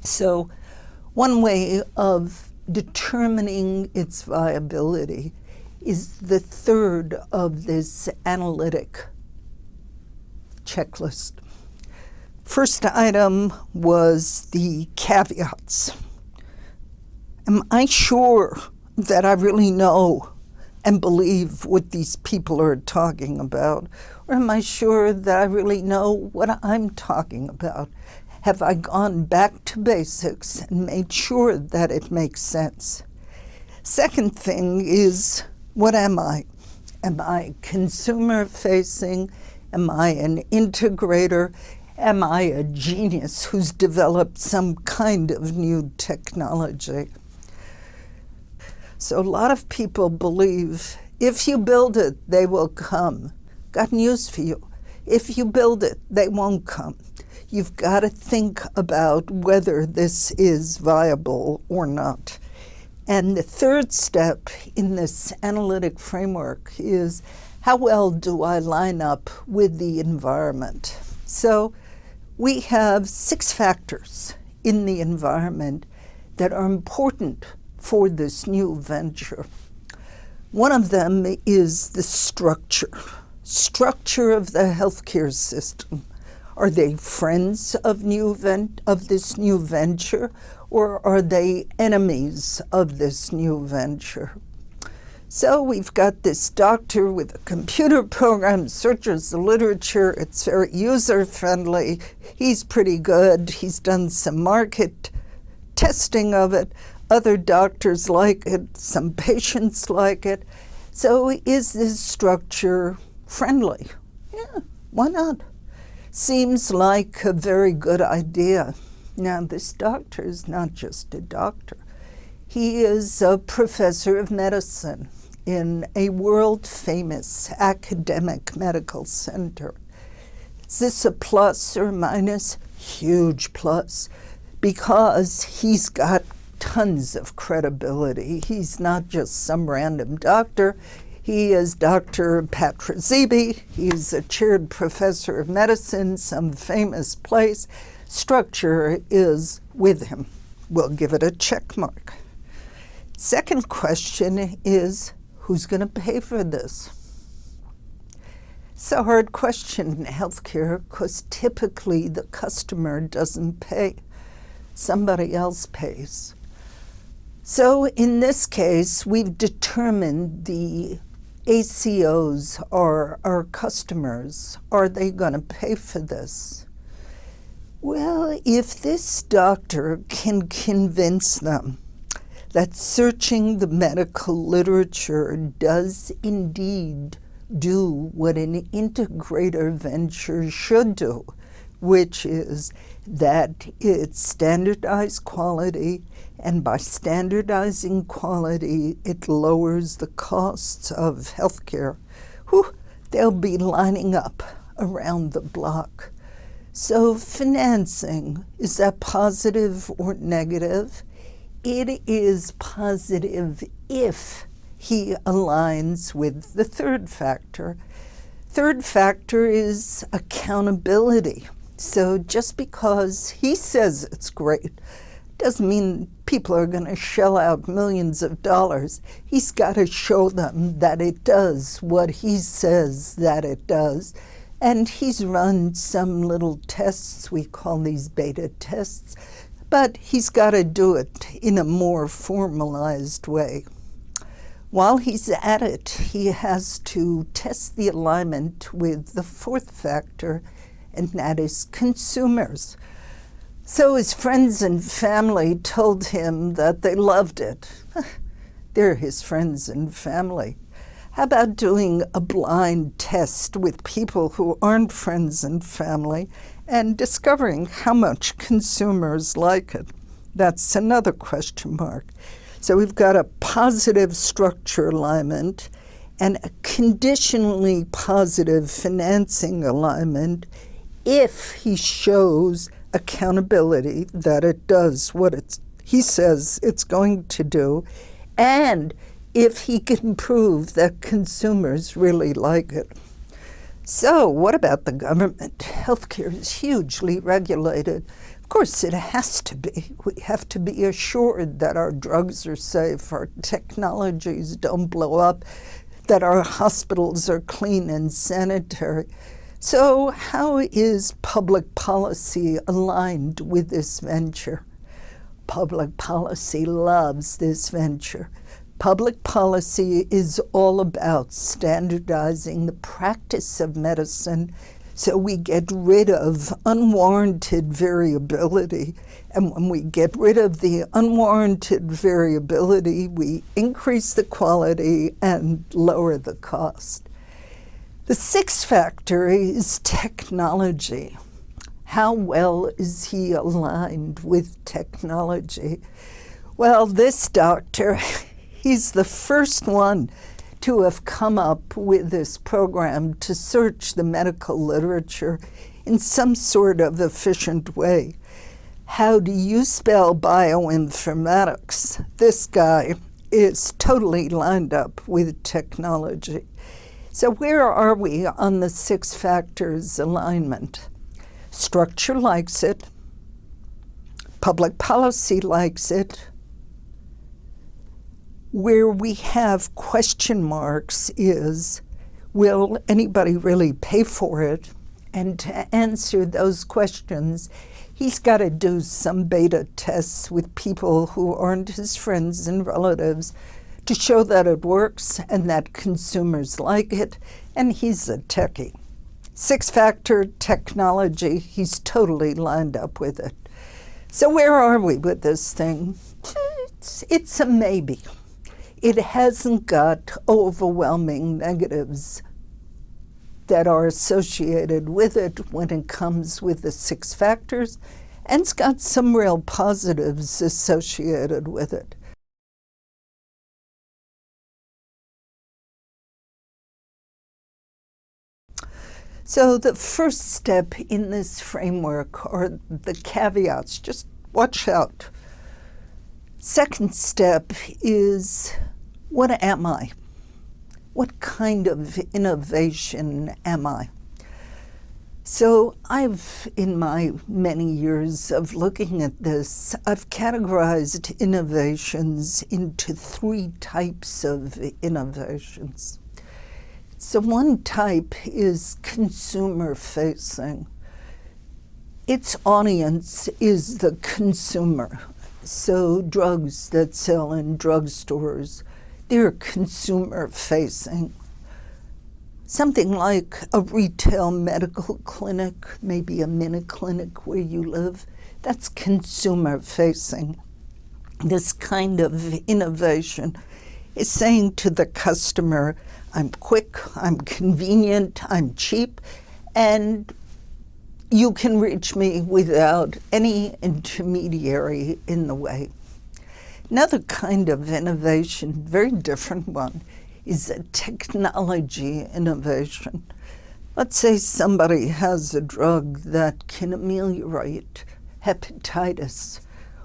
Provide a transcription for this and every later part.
So one way of determining its viability is the third of this analytic checklist. First item was the caveats. Am I sure that I really know and believe what these people are talking about? Or am I sure that I really know what I'm talking about? Have I gone back to basics and made sure that it makes sense? Second thing is, what am I? Am I consumer-facing? Am I an integrator? Am I a genius who's developed some kind of new technology? So a lot of people believe if you build it, they will come. Got news for you. If you build it, they won't come. You've got to think about whether this is viable or not. And the third step in this analytic framework is, how well do I line up with the environment? So we have 6 factors in the environment that are important for this new venture. One of them is the structure of the healthcare system. Are they friends of this new venture, or are they enemies of this new venture? So we've got this doctor with a computer program, searches the literature, it's very user-friendly, he's pretty good, he's done some market testing of it, other doctors like it, some patients like it. So is this structure friendly? Yeah, why not? Seems like a very good idea. Now, this doctor is not just a doctor. He is a professor of medicine in a world-famous academic medical center. Is this a plus or minus? Huge plus, because he's got tons of credibility. He's not just some random doctor. He is Dr. Patrizibi. He's a chaired professor of medicine, some famous place. Structure is with him. We'll give it a check mark. Second question is, who's going to pay for this? It's a hard question in healthcare because typically the customer doesn't pay. Somebody else pays. So in this case, we've determined the ACOs are our customers. Are they going to pay for this? Well, if this doctor can convince them that searching the medical literature does indeed do what an integrator venture should do, which is that it standardizes quality, and by standardizing quality, it lowers the costs of healthcare. Whew, they'll be lining up around the block. So financing, is that positive or negative? It is positive if he aligns with the third factor. Third factor is accountability. So just because he says it's great doesn't mean people are going to shell out millions of dollars. He's got to show them that it does what he says that it does. And he's run some little tests, we call these beta tests, but he's got to do it in a more formalized way. While he's at it, he has to test the alignment with the fourth factor, and that is consumers. So his friends and family told him that they loved it. They're his friends and family. How about doing a blind test with people who aren't friends and family and discovering how much consumers like it? That's another question mark. So we've got a positive structure alignment and a conditionally positive financing alignment if he shows accountability that it does what he says it's going to do, and if he can prove that consumers really like it. So what about the government? Healthcare is hugely regulated. Of course, it has to be. We have to be assured that our drugs are safe, our technologies don't blow up, that our hospitals are clean and sanitary. So how is public policy aligned with this venture? Public policy loves this venture. Public policy is all about standardizing the practice of medicine so we get rid of unwarranted variability. And when we get rid of the unwarranted variability, we increase the quality and lower the cost. The sixth factor is technology. How well is he aligned with technology? Well, this doctor, he's the first one to have come up with this program to search the medical literature in some sort of efficient way. How do you spell bioinformatics? This guy is totally lined up with technology. So where are we on the 6 factors alignment? Structure likes it. Public policy likes it. Where we have question marks is, will anybody really pay for it? And to answer those questions, he's got to do some beta tests with people who aren't his friends and relatives to show that it works and that consumers like it, and he's a techie. 6-factor technology, he's totally lined up with it. So where are we with this thing? It's a maybe. It hasn't got overwhelming negatives that are associated with it when it comes with the 6 factors, and it's got some real positives associated with it. So the first step in this framework are the caveats. Just watch out. Second step is, what am I? What kind of innovation am I? So in my many years of looking at this, I've categorized innovations into 3 types of innovations. So one type is consumer-facing. Its audience is the consumer. So drugs that sell in drugstores, they're consumer-facing. Something like a retail medical clinic, maybe a mini clinic where you live, that's consumer-facing. This kind of innovation is saying to the customer, I'm quick, I'm convenient, I'm cheap, and you can reach me without any intermediary in the way. Another kind of innovation, very different one, is a technology innovation. Let's say somebody has a drug that can ameliorate hepatitis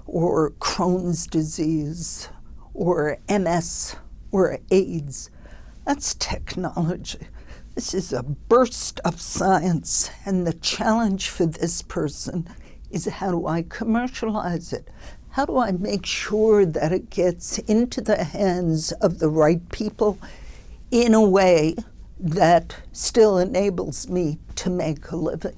or Crohn's disease or MS or AIDS. That's technology. This is a burst of science, and the challenge for this person is, how do I commercialize it? How do I make sure that it gets into the hands of the right people in a way that still enables me to make a living?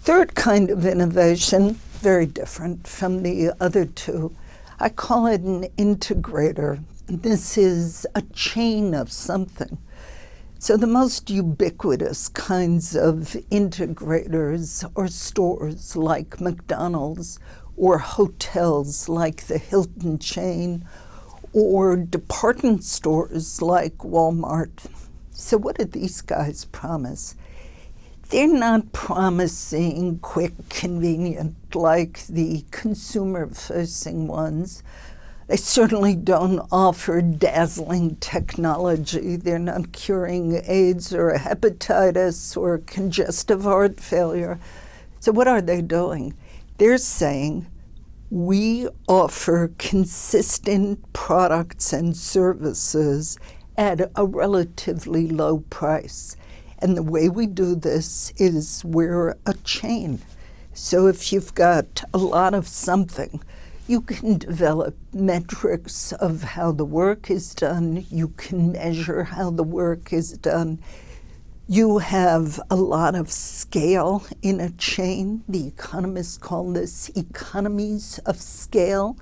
Third kind of innovation, very different from the other 2. I call it an integrator. This is a chain of something. So the most ubiquitous kinds of integrators are stores like McDonald's, or hotels like the Hilton chain, or department stores like Walmart. So what do these guys promise? They're not promising quick, convenient, like the consumer-facing ones. They certainly don't offer dazzling technology. They're not curing AIDS or hepatitis or congestive heart failure. So what are they doing? They're saying, we offer consistent products and services at a relatively low price. And the way we do this is we're a chain. So if you've got a lot of something, you can develop metrics of how the work is done. You can measure how the work is done. You have a lot of scale in a chain. The economists call this economies of scale.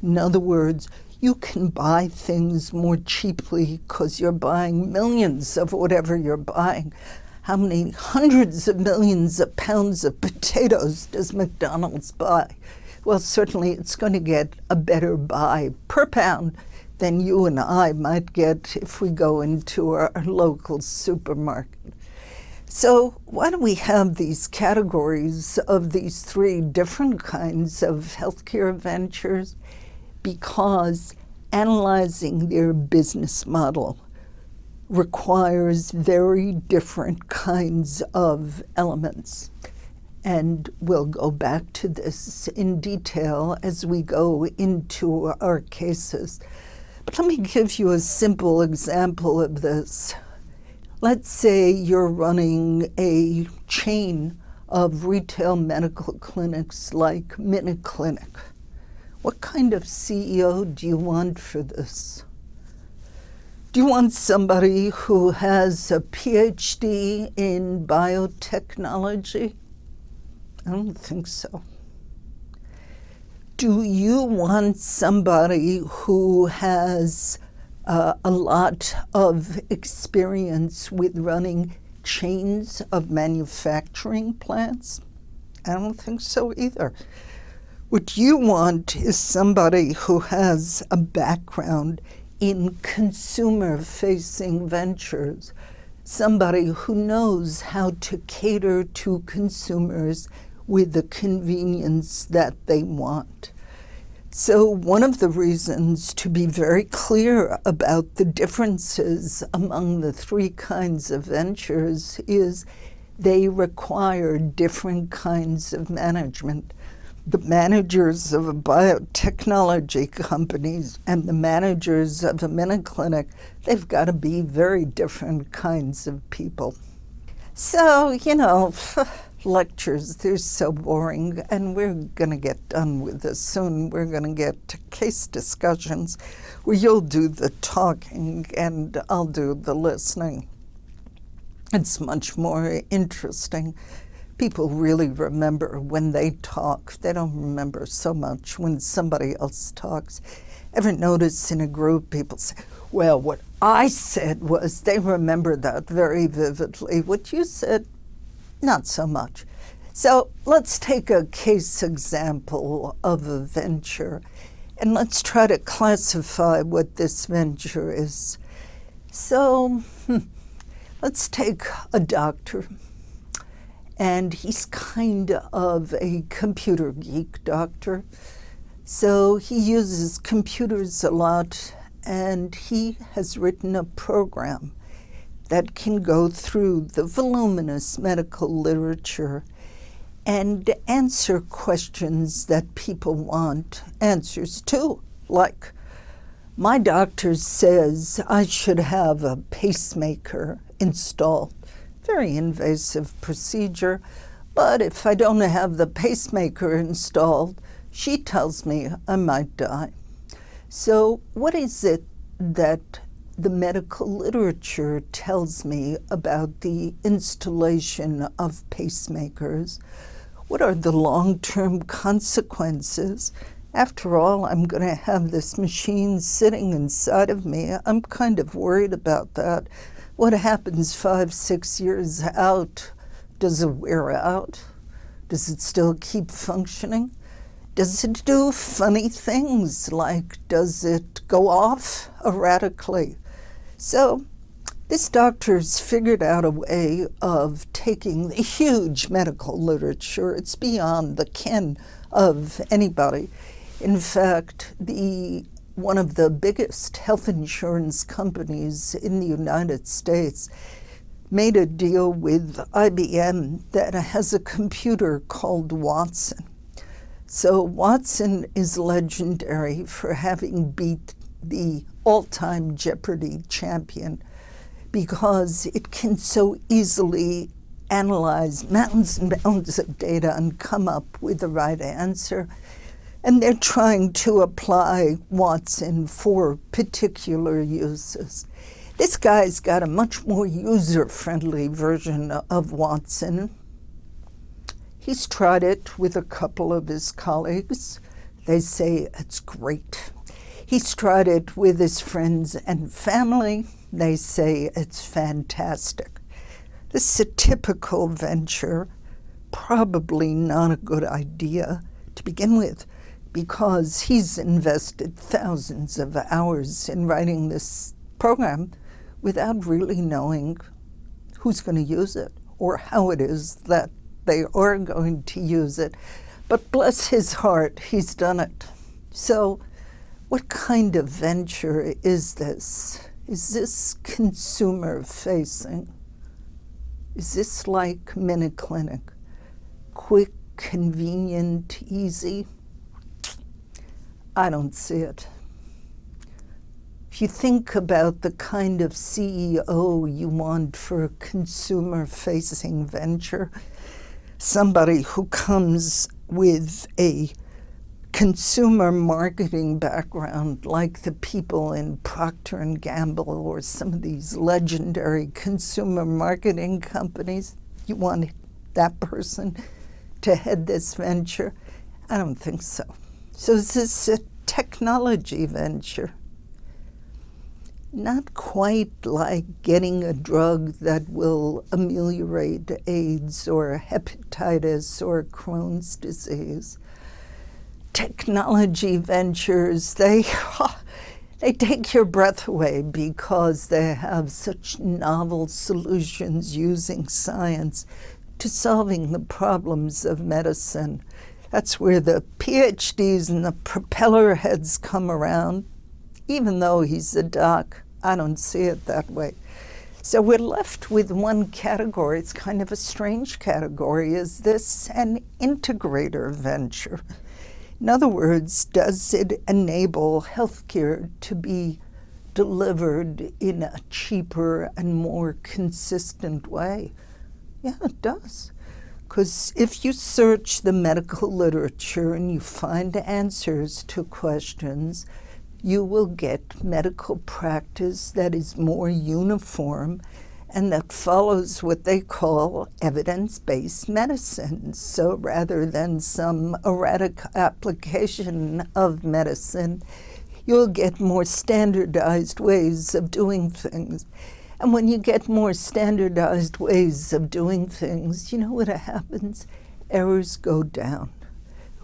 In other words, you can buy things more cheaply because you're buying millions of whatever you're buying. How many hundreds of millions of pounds of potatoes does McDonald's buy? Well, certainly it's going to get a better buy per pound than you and I might get if we go into our local supermarket. So why do we have these categories of these three different kinds of healthcare ventures? Because analyzing their business model requires very different kinds of elements. And we'll go back to this in detail as we go into our cases. But let me give you a simple example of this. Let's say you're running a chain of retail medical clinics like MinuteClinic. What kind of CEO do you want for this? Do you want somebody who has a PhD in biotechnology? I don't think so. Do you want somebody who has a lot of experience with running chains of manufacturing plants? I don't think so either. What you want is somebody who has a background in consumer-facing ventures, somebody who knows how to cater to consumers with the convenience that they want. So one of the reasons to be very clear about the differences among the three kinds of ventures is they require different kinds of management. The managers of a biotechnology companies and the managers of a MinuteClinic, they've got to be very different kinds of people. So, lectures, they're so boring, and we're going to get done with this soon. We're going to get to case discussions where you'll do the talking and I'll do the listening. It's much more interesting. People really remember when they talk. They don't remember so much when somebody else talks. Ever notice in a group people say, well, what I said was, they remember that very vividly. What you said, not so much. So let's take a case example of a venture, and let's try to classify what this venture is. So let's take a doctor, and he's kind of a computer geek doctor. So he uses computers a lot, and he has written a program that can go through the voluminous medical literature and answer questions that people want answers to, like, my doctor says I should have a pacemaker installed. Very invasive procedure, but if I don't have the pacemaker installed, she tells me I might die. So what is it that the medical literature tells me about the installation of pacemakers? What are the long-term consequences? After all, I'm going to have this machine sitting inside of me. I'm kind of worried about that. What happens 5-6 years out? Does it wear out? Does it still keep functioning? Does it do funny things, like does it go off erratically? So this doctor's figured out a way of taking the huge medical literature. It's beyond the ken of anybody. In fact, one of the biggest health insurance companies in the United States made a deal with IBM that has a computer called Watson. So Watson is legendary for having beat the all-time Jeopardy champion because it can so easily analyze mountains and mountains of data and come up with the right answer. And they're trying to apply Watson for particular uses. This guy's got a much more user-friendly version of Watson. He's tried it with a couple of his colleagues. They say it's great. He's tried it with his friends and family. They say it's fantastic. This is a typical venture, probably not a good idea to begin with, because he's invested thousands of hours in writing this program without really knowing who's going to use it or how it is that they are going to use it. But bless his heart, he's done it. So what kind of venture is this? Is this consumer-facing? Is this like MinuteClinic? Quick, convenient, easy? I don't see it. If you think about the kind of CEO you want for a consumer-facing venture, somebody who comes with a consumer marketing background like the people in Procter & Gamble or some of these legendary consumer marketing companies, you want that person to head this venture? I don't think so. So is this a technology venture? Not quite like getting a drug that will ameliorate AIDS or hepatitis or Crohn's disease. Technology ventures, they take your breath away because they have such novel solutions using science to solving the problems of medicine. That's where the PhDs and the propeller heads come around. Even though he's a doc, I don't see it that way. So we're left with one category. It's kind of a strange category. Is this an integrator venture? In other words, does it enable healthcare to be delivered in a cheaper and more consistent way? Yeah, it does. Because if you search the medical literature and you find answers to questions, you will get medical practice that is more uniform and that follows what they call evidence-based medicine. So rather than some erratic application of medicine, you'll get more standardized ways of doing things. And when you get more standardized ways of doing things, you know what happens? Errors go down.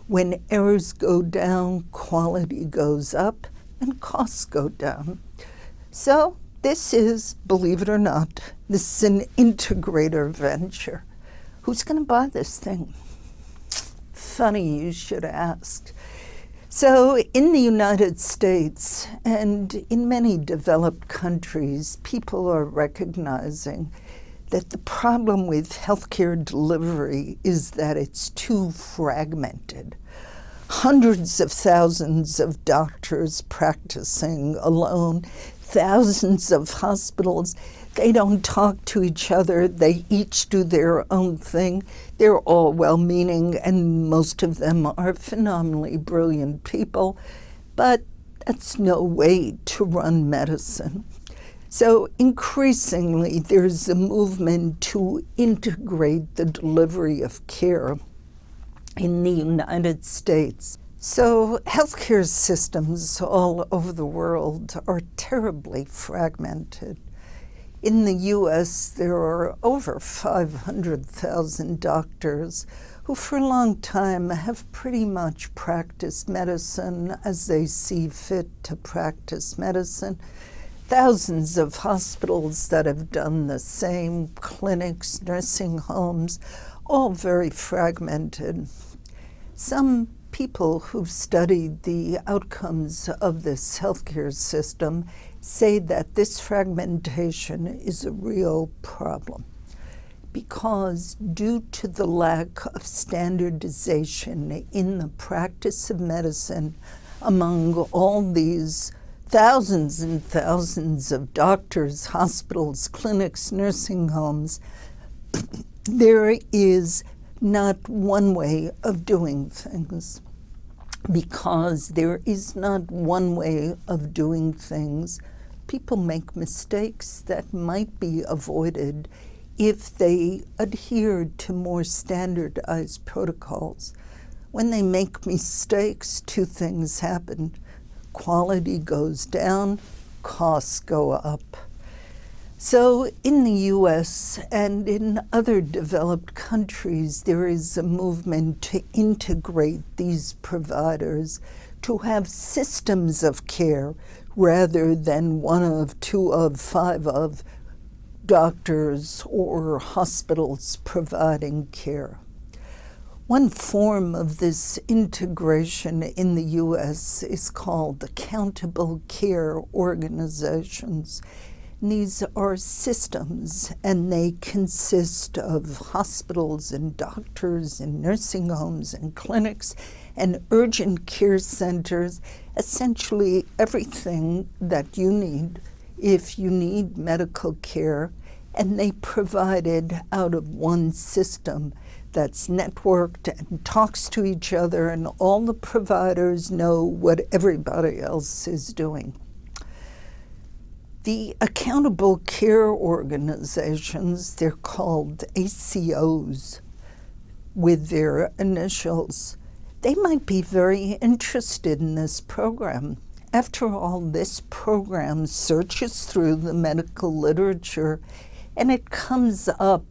When errors go down, quality goes up and costs go down. So this is, believe it or not, this is an integrator venture. Who's going to buy this thing? Funny you should ask. So in the United States and in many developed countries, people are recognizing that the problem with healthcare delivery is that it's too fragmented. Hundreds of thousands of doctors practicing alone, thousands of hospitals. They don't talk to each other. They each do their own thing. They're all well-meaning, and most of them are phenomenally brilliant people, but that's no way to run medicine. So increasingly, there's a movement to integrate the delivery of care in the United States. So healthcare systems all over the world are terribly fragmented. In the US, there are over 500,000 doctors who for a long time have pretty much practiced medicine as they see fit to practice medicine. Thousands of hospitals that have done the same, clinics, nursing homes, all very fragmented. Some people who've studied the outcomes of this healthcare system say that this fragmentation is a real problem because due to the lack of standardization in the practice of medicine among all these thousands and thousands of doctors, hospitals, clinics, nursing homes, There is not one way of doing things. Because there is not one way of doing things, people make mistakes that might be avoided if they adhered to more standardized protocols. When they make mistakes, two things happen. Quality goes down, costs go up. So in the US and in other developed countries, there is a movement to integrate these providers to have systems of care rather than one of, two of, five of doctors or hospitals providing care. One form of this integration in the US is called accountable care organizations. These are systems, and they consist of hospitals and doctors and nursing homes and clinics and urgent care centers, essentially everything that you need if you need medical care, and they provide it out of one system that's networked and talks to each other, and all the providers know what everybody else is doing. The accountable care organizations, they're called ACOs with their initials. They might be very interested in this program. After all, this program searches through the medical literature and it comes up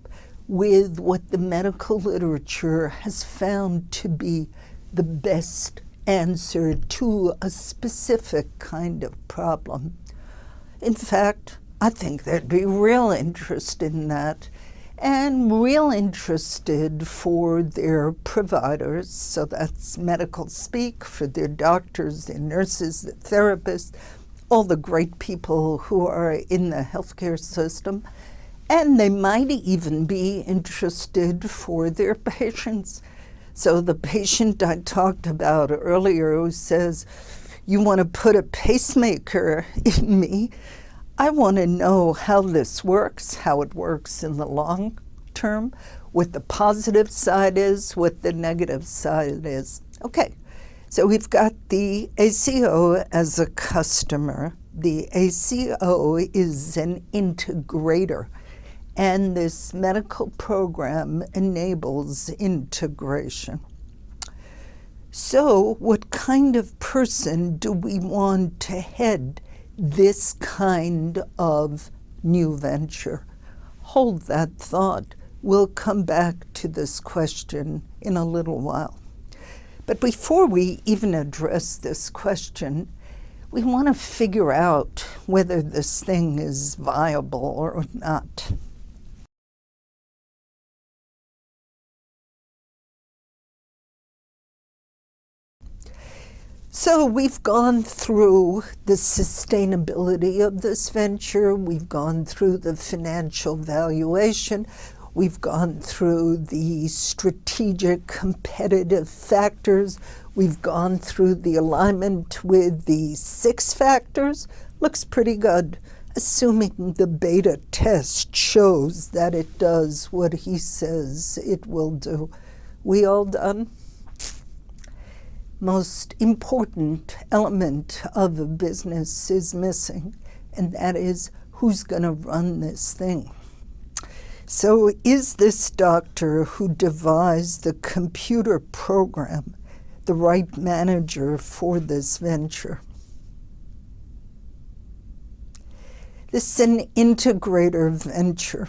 with what the medical literature has found to be the best answer to a specific kind of problem. In fact, I think they'd be real interested in that, and real interested for their providers, so that's medical speak, for their doctors, their nurses, their therapists, all the great people who are in the healthcare system, and they might even be interested for their patients. So the patient I talked about earlier who says, "You want to put a pacemaker in me?" I want to know how this works, how it works in the long term, what the positive side is, what the negative side is. Okay, so we've got the ACO as a customer. The ACO is an integrator, and this medical program enables integration. So what kind of person do we want to head this kind of new venture? Hold that thought. We'll come back to this question in a little while. But before we even address this question, we want to figure out whether this thing is viable or not. So we've gone through the sustainability of this venture, we've gone through the financial valuation, we've gone through the strategic competitive factors, we've gone through the alignment with the 6 factors. Looks pretty good, assuming the beta test shows that it does what he says it will do. We all done? Most important element of a business is missing, and that is who's going to run this thing. So is this doctor who devised the computer program the right manager for this venture? This is an integrator venture.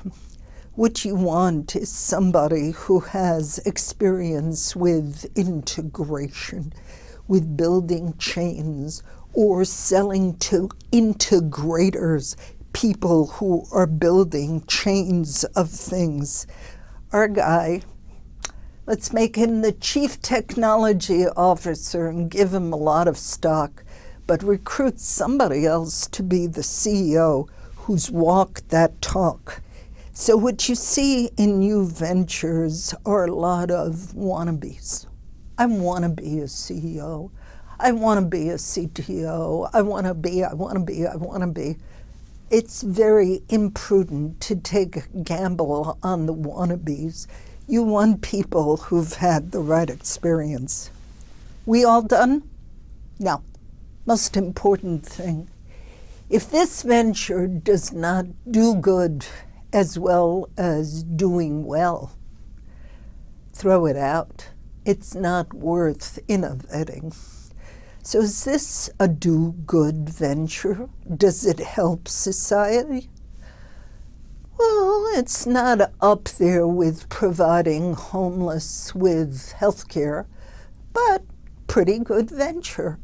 What you want is somebody who has experience with integration, with building chains, or selling to integrators, people who are building chains of things. Our guy, let's make him the chief technology officer and give him a lot of stock, but recruit somebody else to be the CEO who's walked that talk. So what you see in new ventures are a lot of wannabes. I want to be a CEO. I want to be a CTO. I want to be. It's very imprudent to take a gamble on the wannabes. You want people who've had the right experience. We all done? No. Most important thing. If this venture does not do good as well as doing well, throw it out. It's not worth innovating. So is this a do-good venture? Does it help society? Well, it's not up there with providing homeless with health care, but pretty good venture.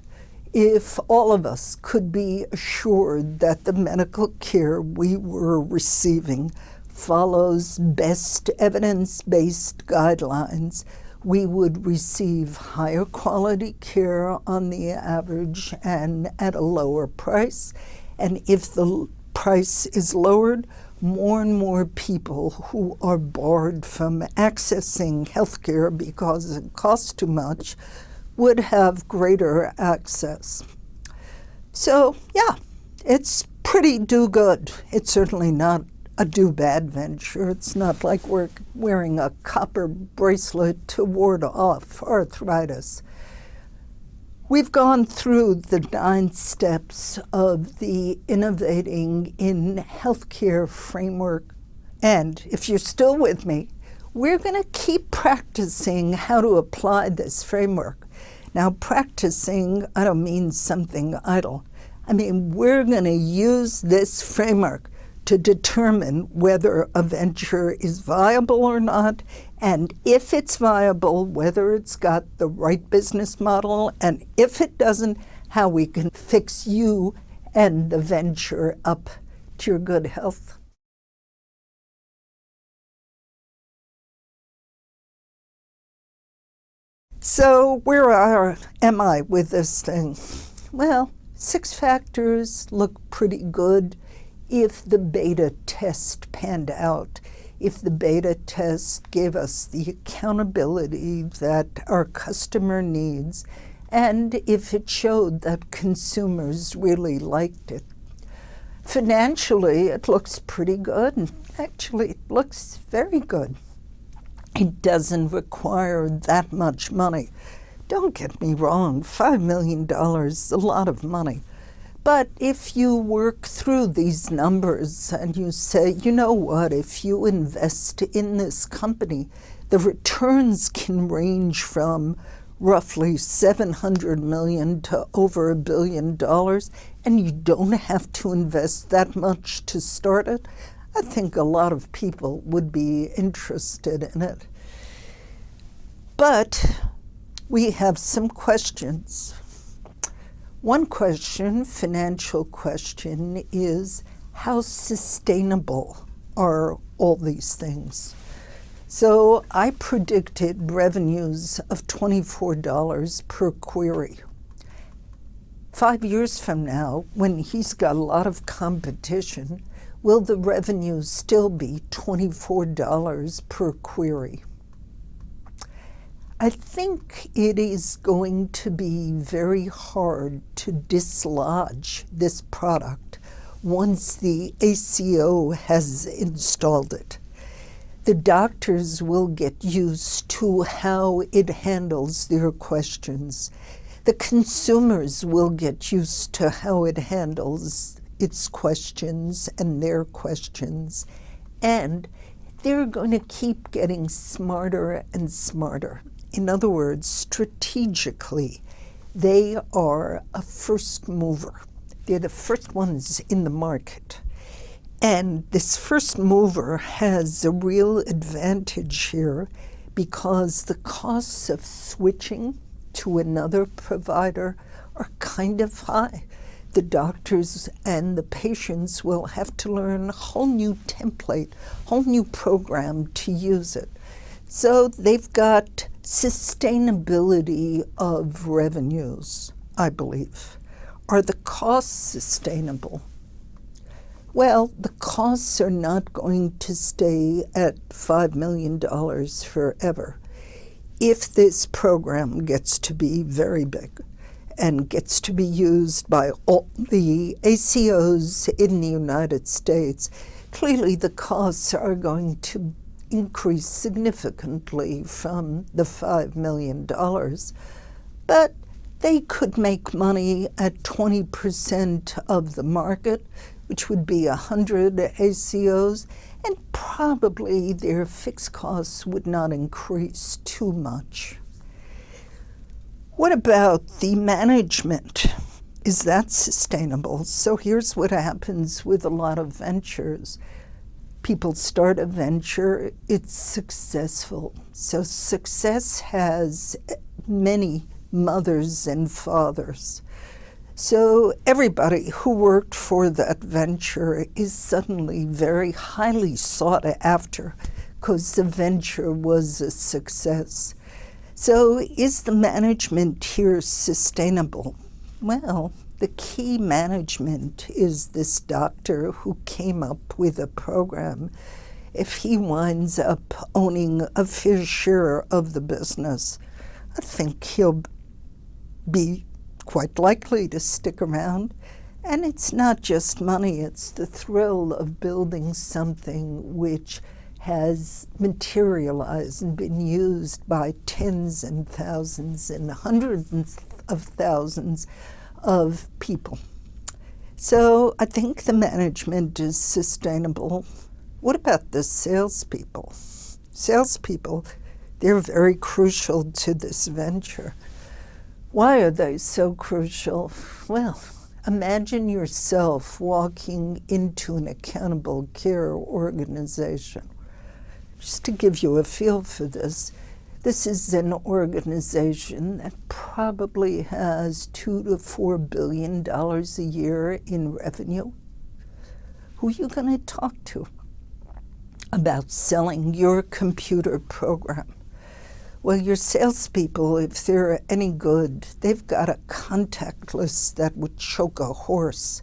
If all of us could be assured that the medical care we were receiving follows best evidence-based guidelines, we would receive higher quality care on the average and at a lower price. And if the price is lowered, more and more people who are barred from accessing health care because it costs too much would have greater access. So, yeah, it's pretty do-good. It's certainly not a do-bad venture. It's not like we're wearing a copper bracelet to ward off arthritis. We've gone through the 9 steps of the Innovating in Healthcare framework. And if you're still with me, we're going to keep practicing how to apply this framework. Now, practicing, I don't mean something idle. I mean, we're going to use this framework to determine whether a venture is viable or not, and if it's viable, whether it's got the right business model, and if it doesn't, how we can fix you and the venture up to your good health. So where am I with this thing? Well, 6 factors look pretty good if the beta test panned out, if the beta test gave us the accountability that our customer needs, and if it showed that consumers really liked it. Financially, it looks pretty good. Actually, it looks very good. It doesn't require that much money. Don't get me wrong, $5 million is a lot of money. But if you work through these numbers and you say, you know what, if you invest in this company, the returns can range from roughly $700 million to over $1 billion, and you don't have to invest that much to start it, I think a lot of people would be interested in it. But we have some questions. One question, financial question, is how sustainable are all these things? So I predicted revenues of $24 per query. 5 years from now, when he's got a lot of competition, will the revenues still be $24 per query? I think it is going to be very hard to dislodge this product once the ACO has installed it. The doctors will get used to how it handles their questions. The consumers will get used to how it handles its questions and their questions. And they're going to keep getting smarter and smarter. In other words, strategically, they are a first mover. They're the first ones in the market. And this first mover has a real advantage here because the costs of switching to another provider are kind of high. The doctors and the patients will have to learn a whole new template, whole new program to use it. So they've got sustainability of revenues, I believe. Are the costs sustainable? Well, the costs are not going to stay at $5 million forever if this program gets to be very big. and gets to be used by all the ACOs in the United States, clearly the costs are going to increase significantly from the $5 million. But they could make money at 20% of the market, which would be 100 ACOs, and probably their fixed costs would not increase too much. What about the management? Is that sustainable? So here's what happens with a lot of ventures. People start a venture, it's successful. So success has many mothers and fathers. So everybody who worked for that venture is suddenly very highly sought after because the venture was a success. So is the management here sustainable? Well, the key management is this doctor who came up with a program. If he winds up owning a fair share of the business, I think he'll be quite likely to stick around. And it's not just money, it's the thrill of building something which has materialized and been used by tens and thousands and hundreds of thousands of people. So I think the management is sustainable. What about the salespeople? Salespeople, they're very crucial to this venture. Why are they so crucial? Well, imagine yourself walking into an accountable care organization. Just to give you a feel for this, this is an organization that probably has $2 to $4 billion a year in revenue. Who are you going to talk to about selling your computer program? Well, your salespeople, if they're any good, they've got a contact list that would choke a horse.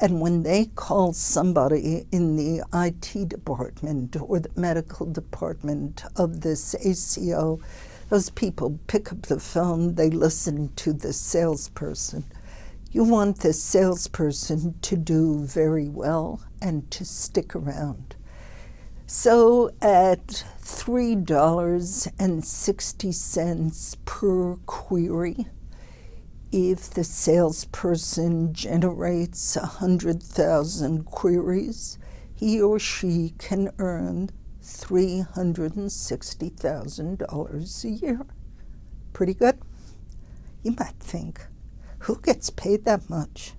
And when they call somebody in the IT department or the medical department of this ACO, those people pick up the phone, they listen to the salesperson. You want the salesperson to do very well and to stick around. So at $3.60 per query, if the salesperson generates 100,000 queries, he or she can earn $360,000 a year. Pretty good? You might think, who gets paid that much?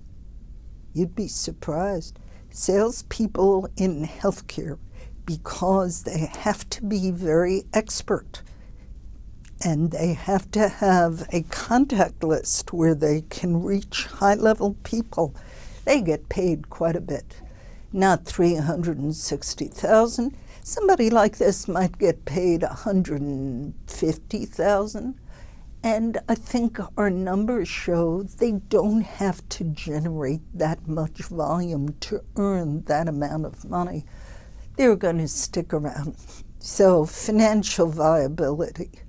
You'd be surprised. Salespeople in healthcare, because they have to be very expert and they have to have a contact list where they can reach high-level people, they get paid quite a bit. Not $360,000. Somebody like this might get paid $150,000. And I think our numbers show they don't have to generate that much volume to earn that amount of money. They're going to stick around. So financial viability.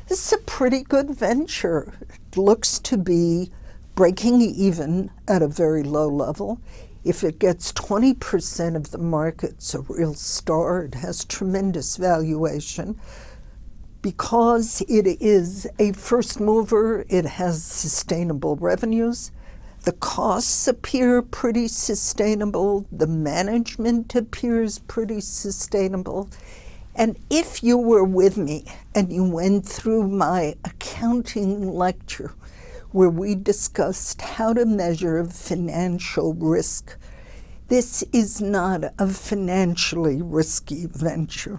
This is a pretty good venture. It looks to be breaking even at a very low level. If it gets 20% of the market, it's a real star. It has tremendous valuation. Because it is a first mover, it has sustainable revenues. The costs appear pretty sustainable. The management appears pretty sustainable. And if you were with me and you went through my accounting lecture where we discussed how to measure financial risk, this is not a financially risky venture.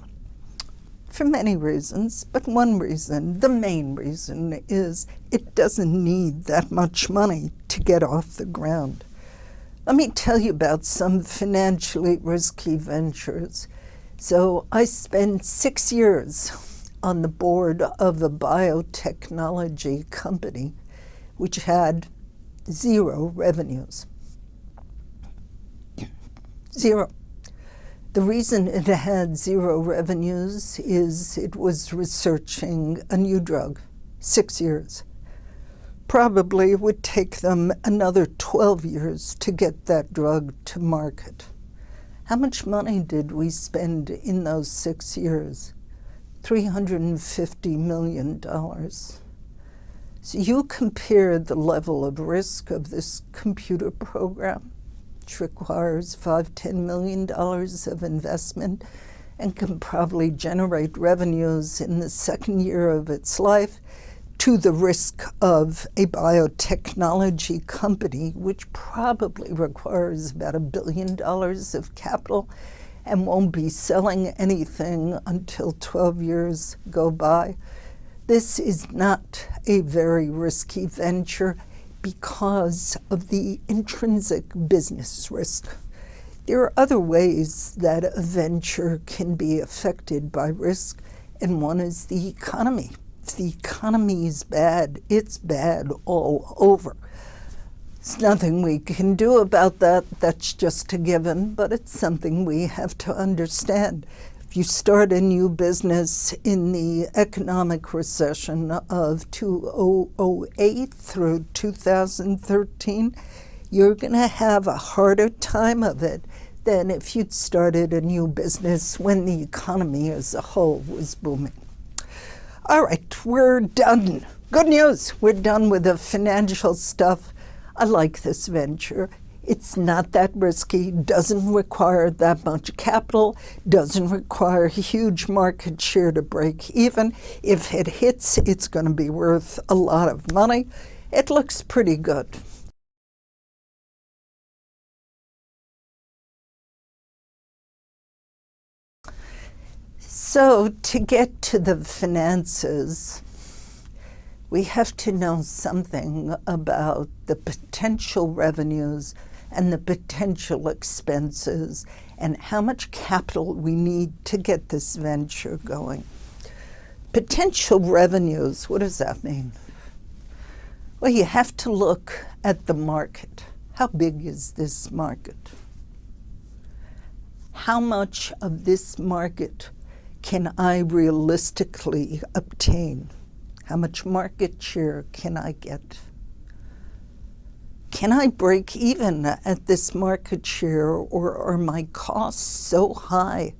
For many reasons, but one reason, the main reason, is it doesn't need that much money to get off the ground. Let me tell you about some financially risky ventures. So I spent 6 years on the board of a biotechnology company which had 0 revenues. 0. The reason it had 0 revenues is it was researching a new drug. 6 years. Probably it would take them another 12 years to get that drug to market. How much money did we spend in those 6 years? $350 million. So you compare the level of risk of this computer program, which requires $5–10 million of investment and can probably generate revenues in the second year of its life, to the risk of a biotechnology company, which probably requires about $1 billion of capital and won't be selling anything until 12 years go by. This is not a very risky venture because of the intrinsic business risk. There are other ways that a venture can be affected by risk, and one is the economy. If the economy is bad, it's bad all over. There's nothing we can do about that. That's just a given, but it's something we have to understand. If you start a new business in the economic recession of 2008 through 2013, you're going to have a harder time of it than if you'd started a new business when the economy as a whole was booming. All right, we're done. Good news, we're done with the financial stuff. I like this venture. It's not that risky, doesn't require that much capital, doesn't require a huge market share to break even. If it hits, it's going to be worth a lot of money. It looks pretty good. So to get to the finances, we have to know something about the potential revenues and the potential expenses and how much capital we need to get this venture going. Potential revenues, what does that mean? Well, you have to look at the market. How big is this market? How much of this market can I realistically obtain? How much market share can I get? Can I break even at this market share, or are my costs so high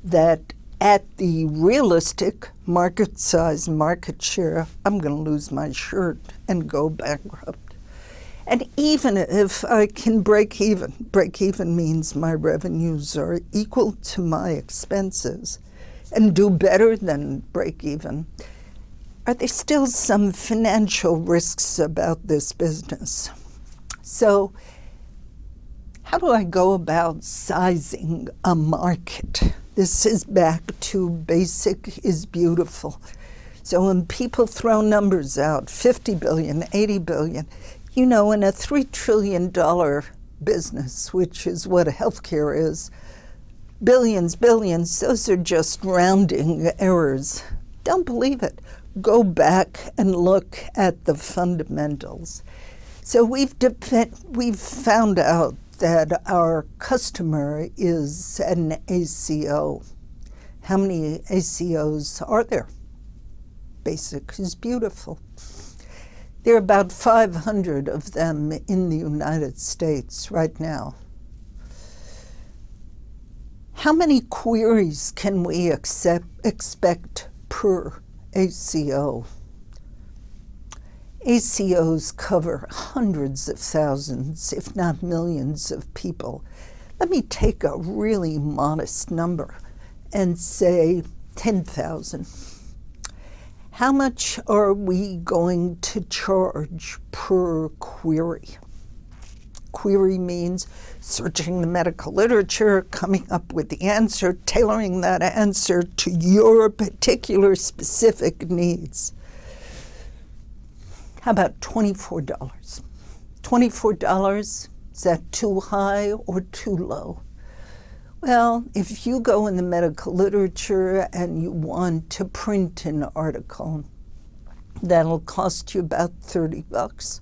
that at the realistic market size market share, I'm going to lose my shirt and go bankrupt? And even if I can break even means my revenues are equal to my expenses and do better than break even, are there still some financial risks about this business? So how do I go about sizing a market? This is back to basic is beautiful. So when people throw numbers out, 50 billion, 80 billion, you know, in a $3 trillion business, which is what healthcare is, billions, billions, those are just rounding errors. Don't believe it. Go back and look at the fundamentals. So we've found out that our customer is an ACO. How many ACOs are there? Basic is beautiful. There are about 500 of them in the United States right now. How many queries can we expect per ACO? ACOs cover hundreds of thousands, if not millions of people. Let me take a really modest number and say 10,000. How much are we going to charge per query? Query means searching the medical literature, coming up with the answer, tailoring that answer to your particular specific needs. How about $24? $24, is that too high or too low? Well, if you go in the medical literature and you want to print an article, that'll cost you about $30.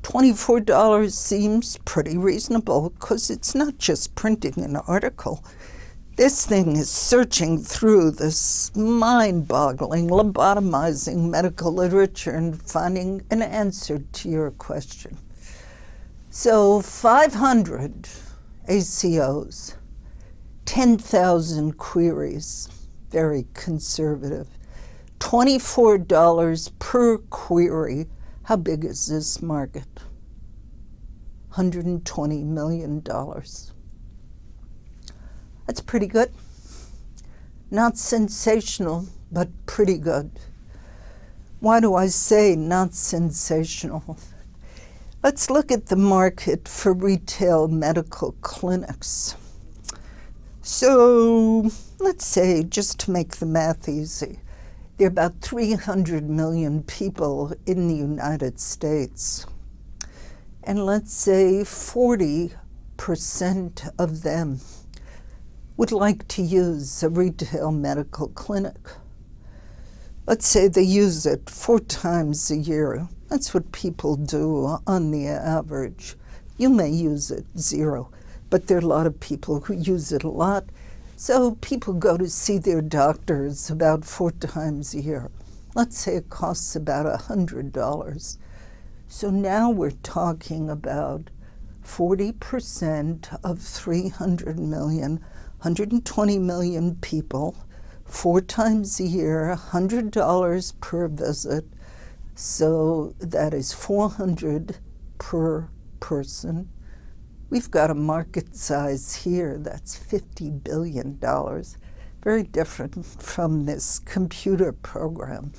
$24 seems pretty reasonable because it's not just printing an article. This thing is searching through this mind-boggling, lobotomizing medical literature and finding an answer to your question. So 500 ACOs, 10,000 queries, very conservative, $24 per query. How big is this market? $120 million. That's pretty good. Not sensational, but pretty good. Why do I say not sensational? Let's look at the market for retail medical clinics. So let's say, just to make the math easy, there are about 300 million people in the United States. And let's say 40% of them would like to use a retail medical clinic. Let's say they use it 4 times a year. That's what people do on the average. You may use it 0, but there are a lot of people who use it a lot. So people go to see their doctors about 4 times a year. Let's say it costs about $100. So now we're talking about 40% of 300 million, 120 million people, 4 times a year, $100 per visit. So that is $400 per person. We've got a market size here that's $50 billion. Very different from this computer program.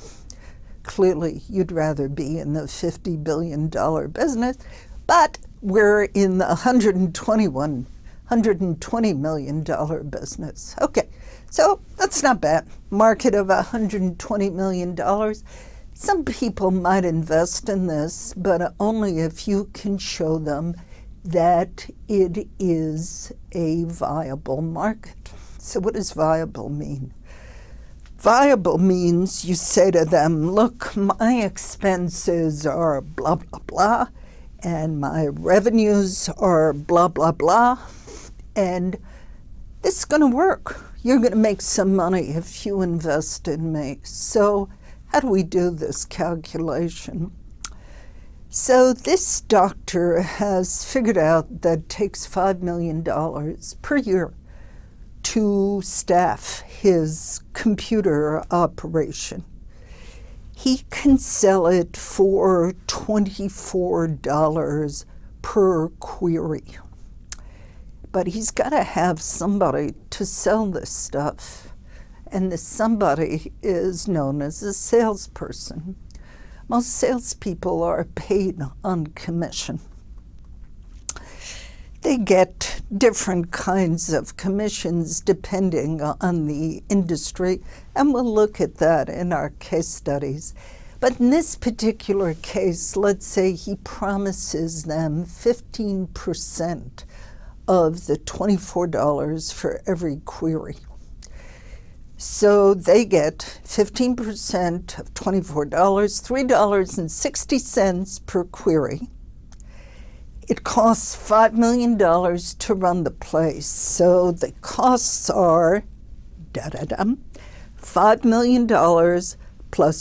Clearly, you'd rather be in the $50 billion business, but we're in the $120 million business. Okay, so that's not bad. Market of $120 million. Some people might invest in this, but only if you can show them that it is a viable market. So what does viable mean? Viable means you say to them, look, my expenses are blah, blah, blah, and my revenues are blah, blah, blah, and this is going to work. You're going to make some money if you invest in me. So how do we do this calculation? So this doctor has figured out that it takes $5 million per year to staff his computer operation. He can sell it for $24 per query. But he's got to have somebody to sell this stuff. And the somebody is known as a salesperson. Most salespeople are paid on commission. They get different kinds of commissions depending on the industry, and we'll look at that in our case studies. But in this particular case, let's say he promises them 15% of the $24 for every query. So they get 15% of $24, $3.60 per query. It costs $5 million to run the place. So the costs are $5 million plus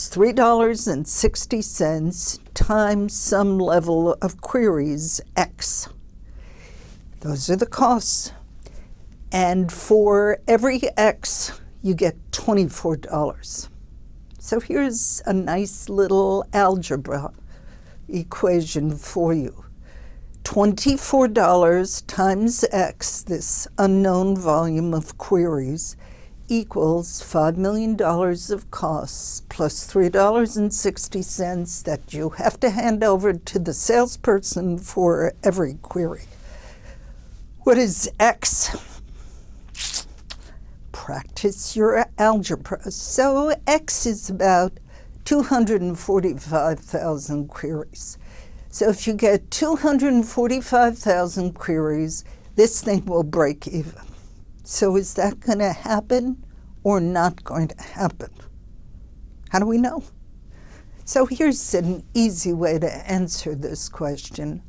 $3.60 times some level of queries, X. Those are the costs. And for every X, you get $24. So here's a nice little algebra equation for you. $24 times X, this unknown volume of queries, equals $5 million of costs plus $3.60 that you have to hand over to the salesperson for every query. What is X? Practice your algebra. So X is about 245,000 queries. So if you get 245,000 queries, this thing will break even. So is that going to happen or not going to happen? How do we know? So here's an easy way to answer this question.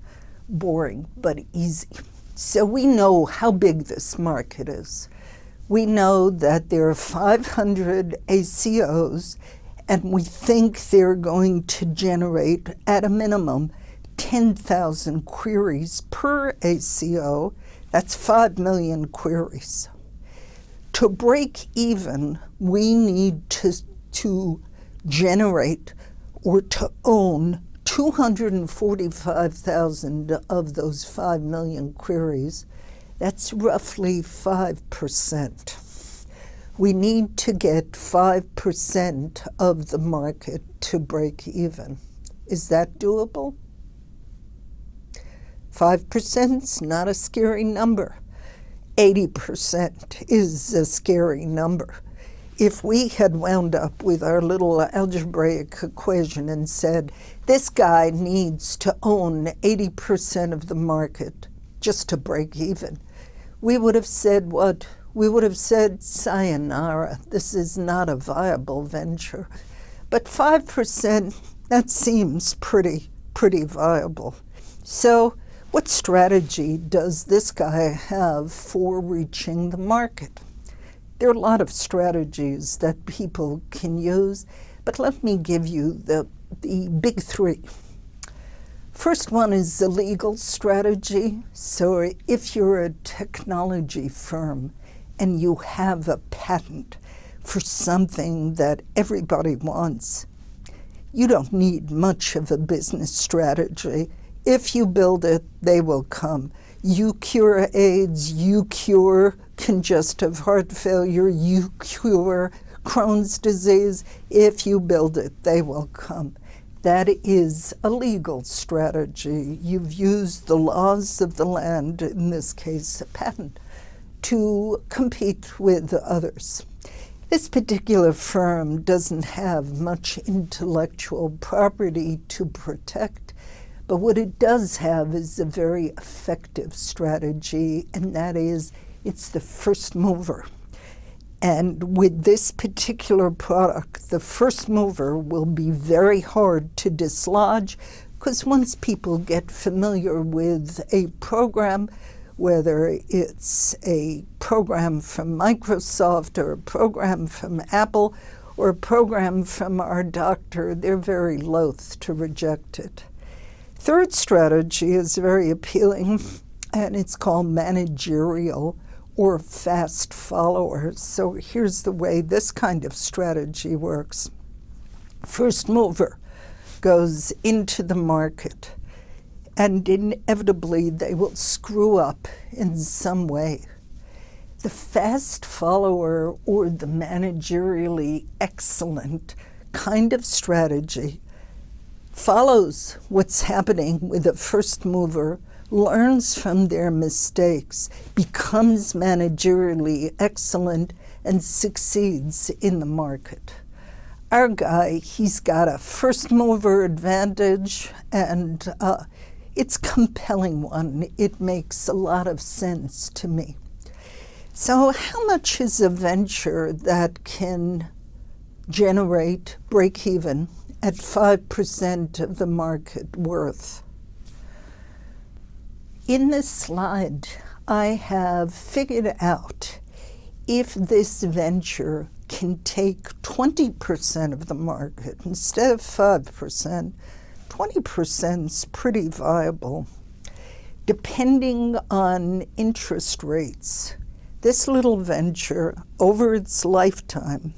Boring, but easy. So we know how big this market is. We know that there are 500 ACOs, and we think they're going to generate, at a minimum, 10,000 queries per ACO. That's 5 million queries. To break even, we need to generate or to own 245,000 of those 5 million queries. That's roughly 5%. We need to get 5% of the market to break even. Is that doable? 5% is not a scary number. 80% is a scary number. If we had wound up with our little algebraic equation and said, this guy needs to own 80% of the market just to break even, we would have said what? We would have said, sayonara, this is not a viable venture. But 5%, that seems pretty viable. So what strategy does this guy have for reaching the market? There are a lot of strategies that people can use, but let me give you the big three. First one is the legal strategy. So if you're a technology firm and you have a patent for something that everybody wants, you don't need much of a business strategy. If you build it, they will come. You cure AIDS, you cure congestive heart failure, you cure Crohn's disease. If you build it, they will come. That is a legal strategy. You've used the laws of the land, in this case a patent, to compete with others. This particular firm doesn't have much intellectual property to protect, but what it does have is a very effective strategy, and that is it's the first mover. And with this particular product, the first mover will be very hard to dislodge, because once people get familiar with a program, whether it's a program from Microsoft or a program from Apple or a program from our doctor, they're very loath to reject it. Third strategy is very appealing, and it's called managerial or fast followers. So here's the way this kind of strategy works. First mover goes into the market, and inevitably they will screw up in some way. The fast follower or the managerially excellent kind of strategy follows what's happening with the first mover, learns from their mistakes, becomes managerially excellent, and succeeds in the market. Our guy, he's got a first mover advantage, and it's a compelling one. It makes a lot of sense to me. So how much is a venture that can generate break even at 5% of the market worth? In this slide, I have figured out if this venture can take 20% of the market instead of 5%, 20% is pretty viable. Depending on interest rates, this little venture over its lifetime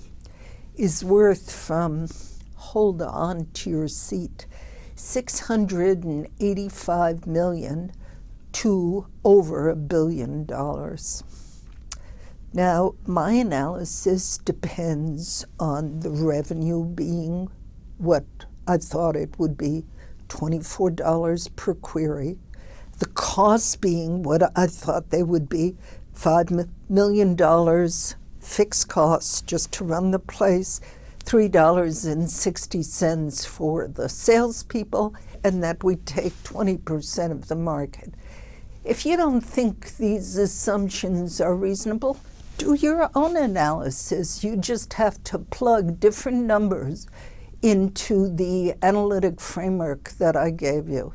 is worth from, hold on to your seat, $685 million to over $1 billion. Now, my analysis depends on the revenue being what I thought it would be, $24 per query, the costs being what I thought they would be, $5 million fixed costs just to run the place, $3.60 for the salespeople, and that we take 20% of the market. If you don't think these assumptions are reasonable, do your own analysis. You just have to plug different numbers into the analytic framework that I gave you.